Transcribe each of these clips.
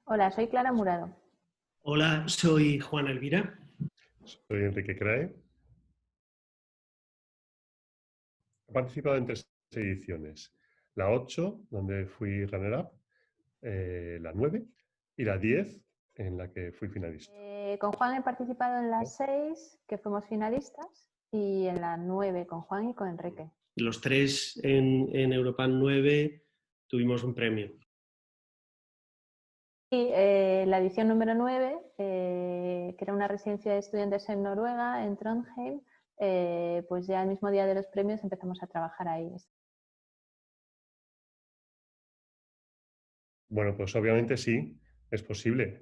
Hola, soy Clara Murado. Hola, soy Juan Elvira. Soy Enrique Crae. He participado en 3 ediciones. La 8, donde fui runner-up, la 9 y la 10, en la que fui finalista. Con Juan he participado en las 6, que fuimos finalistas, y en la 9 con Juan y con Enrique. Los tres en Europan 9 tuvimos un premio. Y la edición número 9, que era una residencia de estudiantes en Noruega, en Trondheim, pues ya el mismo día de los premios empezamos a trabajar ahí. Bueno, pues obviamente sí, es posible.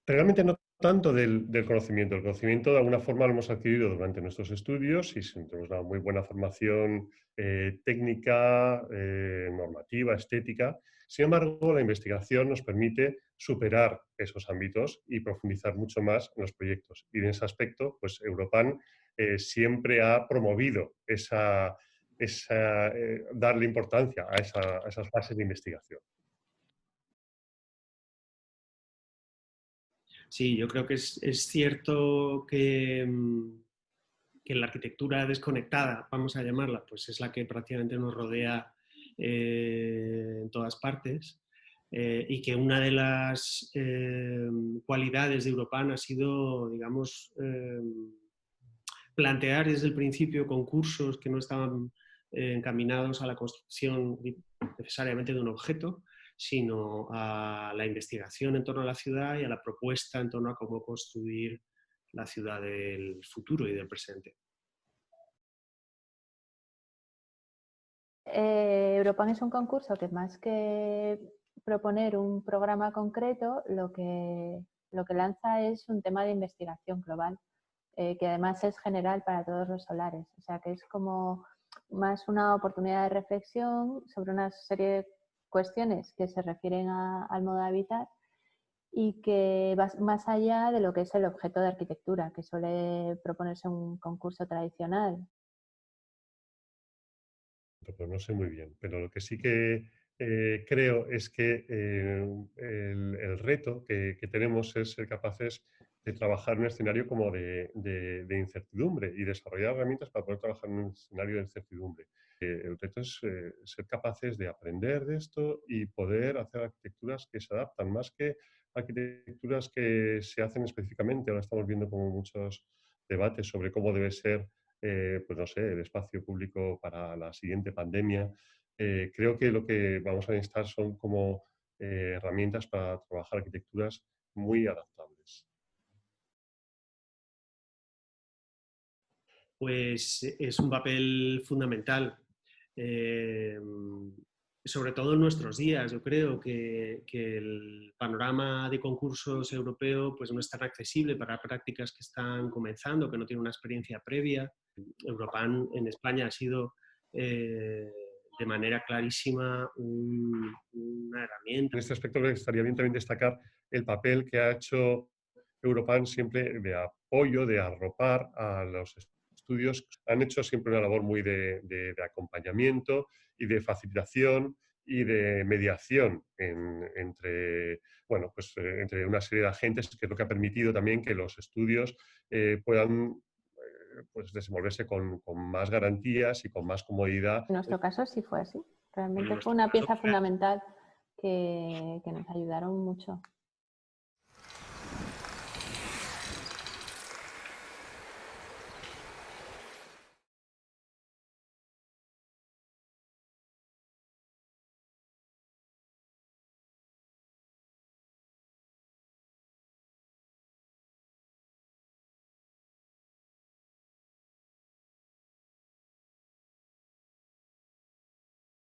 Realmente no tanto del conocimiento. El conocimiento de alguna forma lo hemos adquirido durante nuestros estudios y tenemos una muy buena formación técnica, normativa, estética. Sin embargo, la investigación nos permite superar esos ámbitos y profundizar mucho más en los proyectos. Y en ese aspecto, pues Europan siempre ha promovido darle importancia a esas fases de investigación. Sí, yo creo que es cierto que la arquitectura desconectada, vamos a llamarla, pues es la que prácticamente nos rodea en todas partes. Y que una de las cualidades de Europan ha sido, digamos, plantear desde el principio concursos que no estaban encaminados a la construcción necesariamente de un objeto, sino a la investigación en torno a la ciudad y a la propuesta en torno a cómo construir la ciudad del futuro y del presente. Europan es un concurso que más que proponer un programa concreto, lo que lanza es un tema de investigación global, que además es general para todos los solares. O sea que es como más una oportunidad de reflexión sobre una serie de cuestiones que se refieren al modo de habitar y que va más allá de lo que es el objeto de arquitectura, que suele proponerse un concurso tradicional. Pues no sé muy bien, pero lo que sí que creo es que el reto que tenemos es ser capaces de trabajar en un escenario como de incertidumbre y desarrollar herramientas para poder trabajar en un escenario de incertidumbre. El reto es ser capaces de aprender de esto y poder hacer arquitecturas que se adaptan, más que arquitecturas que se hacen específicamente. Ahora estamos viendo como muchos debates sobre cómo debe ser pues no sé, el espacio público para la siguiente pandemia. Creo que lo que vamos a necesitar son como herramientas para trabajar arquitecturas muy adaptables. Pues es un papel fundamental. Eh, Sobre todo en nuestros días, yo creo que el panorama de concursos europeo pues no es tan accesible para prácticas que están comenzando, que no tienen una experiencia previa. Europan en España ha sido de manera clarísima una herramienta. En este aspecto creo que estaría bien también destacar el papel que ha hecho Europan siempre de apoyo, de arropar a los estudios. Han hecho siempre una labor muy de acompañamiento y de facilitación y de mediación entre una serie de agentes, que es lo que ha permitido también que los estudios puedan pues desenvolverse con más garantías y con más comodidad. En nuestro caso sí fue así. Bueno, Realmente en fue nuestro una caso, pieza fundamental que nos ayudaron mucho.